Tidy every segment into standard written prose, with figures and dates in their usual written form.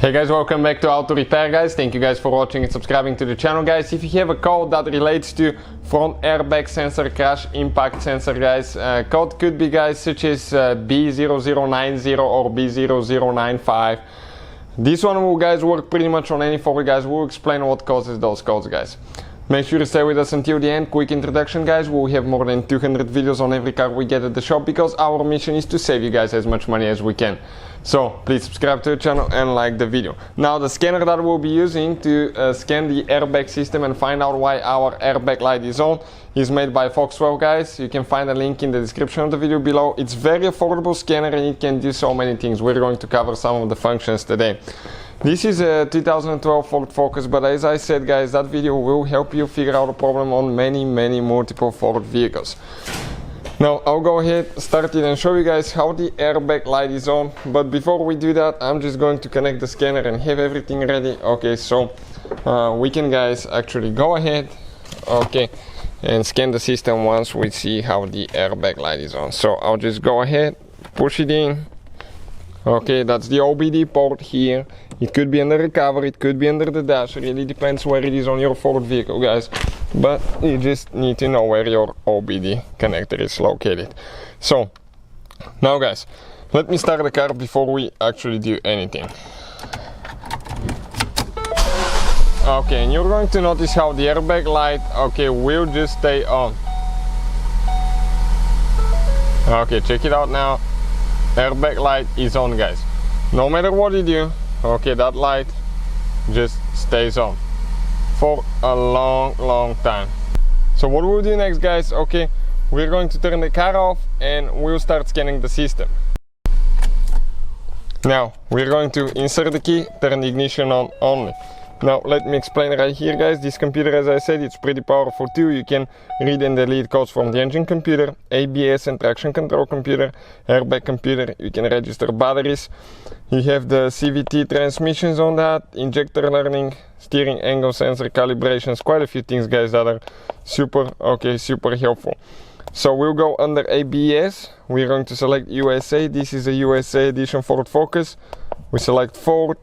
Hey guys, welcome back to Auto Repair guys. Thank you guys for watching and subscribing to the channel guys. If you have a code that relates to front airbag sensor, crash impact sensor guys, code could be guys such as B0090 or B0095. This one will guys work pretty much on any fault guys. We'll explain what causes those codes guys. Make sure to stay with us until the end. Quick introduction guys, we'll have more than 200 videos on every car we get at the shop because our mission is to save you guys as much money as we can. So please subscribe to the channel and like the video. Now the scanner that we'll be using to scan the airbag system and find out why our airbag light is on is made by Foxwell guys. You can find a link in the description of the video below. It's very affordable scanner and it can do so many things. We're going to cover some of the functions today. This is a 2012 Ford Focus, but as I said guys, that video will help you figure out a problem on many multiple Ford vehicles. Now I'll go ahead, start it and show you guys how the airbag light is on, but before we do that I'm just going to connect the scanner and have everything ready. Okay, so we can guys actually go ahead, okay, and scan the system once we see how the airbag light is on. So I'll just go ahead, push it in. Okay, that's the OBD port here. It could be under the cover, it could be under the dash, it really depends where it is on your Ford vehicle guys. But you just need to know where your OBD connector is located. So, now guys, let me start the car before we actually do anything. Okay, and you're going to notice how the airbag light, okay, will just stay on. Okay, check it out now. Airbag light is on guys. No matter what you do, okay, that light just stays on for a long time. So what we'll do next guys, okay, we're going to turn the car off and we'll start scanning the system. Now we're going to insert the key, turn the ignition on only. Now let me explain right here guys. This computer, as I said, it's pretty powerful too. You can read and delete codes from the engine computer, ABS and traction control computer, airbag computer. You can register batteries. You have the CVT transmissions on that, injector learning, steering angle sensor calibrations, quite a few things guys that are super helpful. So we'll go under ABS. We're going to select USA. This is a USA edition Ford Focus. We select Ford.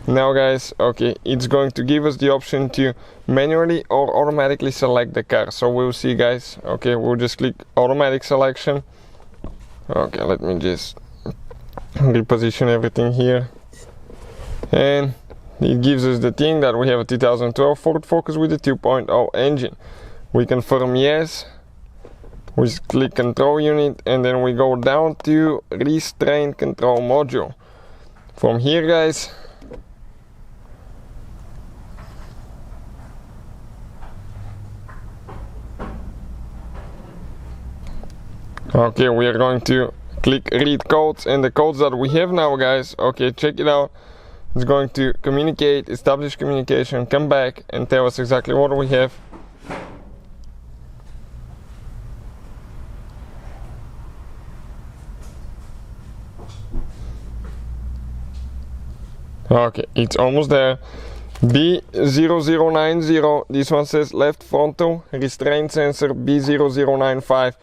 Now guys, okay, it's going to give us the option to manually or automatically select the car. So we'll see guys, okay, we'll just click automatic selection. Okay, let me just reposition everything here. And it gives us the thing that we have a 2012 Ford Focus with a 2.0 engine. We confirm yes. We click control unit and then we go down to restraint control module. From here guys, okay, we are going to click read codes, and the codes that we have now guys, okay, check it out. It's going to communicate, establish communication, come back and tell us exactly what we have. Okay, it's almost there. B0090, this one says left frontal restraint sensor. B0095,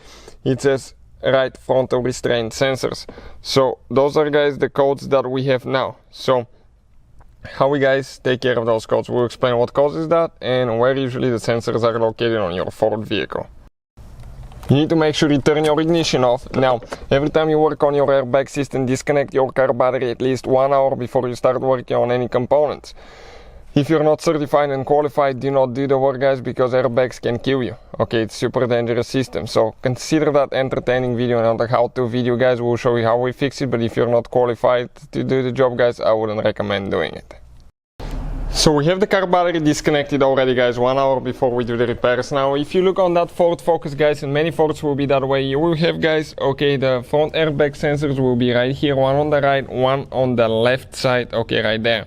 it says right frontal restraint sensors. So those are guys the codes that we have now. So how we guys take care of those codes, we'll explain what causes that and where usually the sensors are located on your Ford vehicle. You need to make sure you turn your ignition off. Now, every time you work on your airbag system, disconnect your car battery at least 1 hour before you start working on any components. If you're not certified and qualified, do not do the work guys, because airbags can kill you. Okay, it's super dangerous system. So consider that entertaining video, and on the how-to video guys, we'll show you how we fix it. But if you're not qualified to do the job guys, I wouldn't recommend doing it. So we have the car battery disconnected already guys, 1 hour before we do the repairs. Now if you look on that Ford Focus guys, and many Fords will be that way, you will have guys, okay, the front airbag sensors will be right here, one on the right, one on the left side, okay, right there.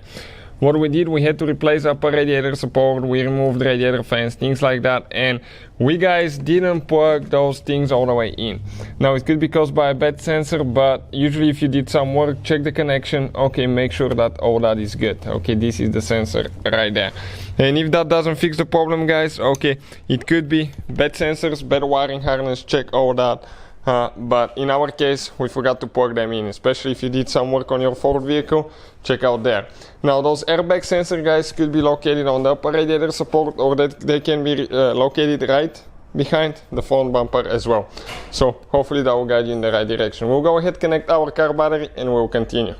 What we did, we had to replace upper radiator support, we removed radiator fans, things like that, and we guys didn't plug those things all the way in. Now it could be caused by a bad sensor, but usually if you did some work, check the connection, okay, make sure that all that is good. Okay, this is the sensor right there. And if that doesn't fix the problem guys, okay, it could be bad sensors, bad wiring harness, check all that. but in our case we forgot to plug them in, especially if you did some work on your Ford vehicle. Check out there. Now those airbag sensor, guys, could be located on the upper radiator support, or that they can be located right behind the front bumper as well. So hopefully that will guide you in the right direction. We'll go ahead, connect our car battery, and we'll continue.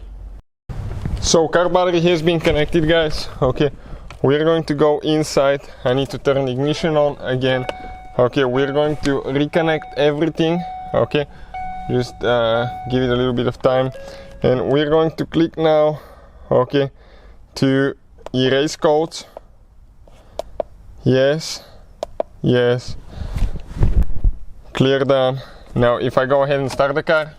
So car battery has been connected, guys. Okay, we're going to go inside. I need to turn the ignition on again. Okay, we're going to reconnect everything. Okay, just give it a little bit of time, and we're going to click now, okay, to erase codes. Yes, yes, clear done. Now if I go ahead and start the car,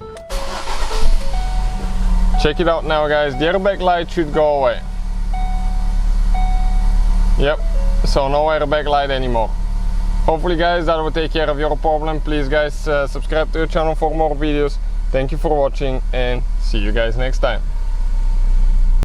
check it out now, guys. The airbag light should go away. Yep, so no airbag light anymore. Hopefully, guys, that will take care of your problem. Please, guys, subscribe to the channel for more videos. Thank you for watching, and see you guys next time.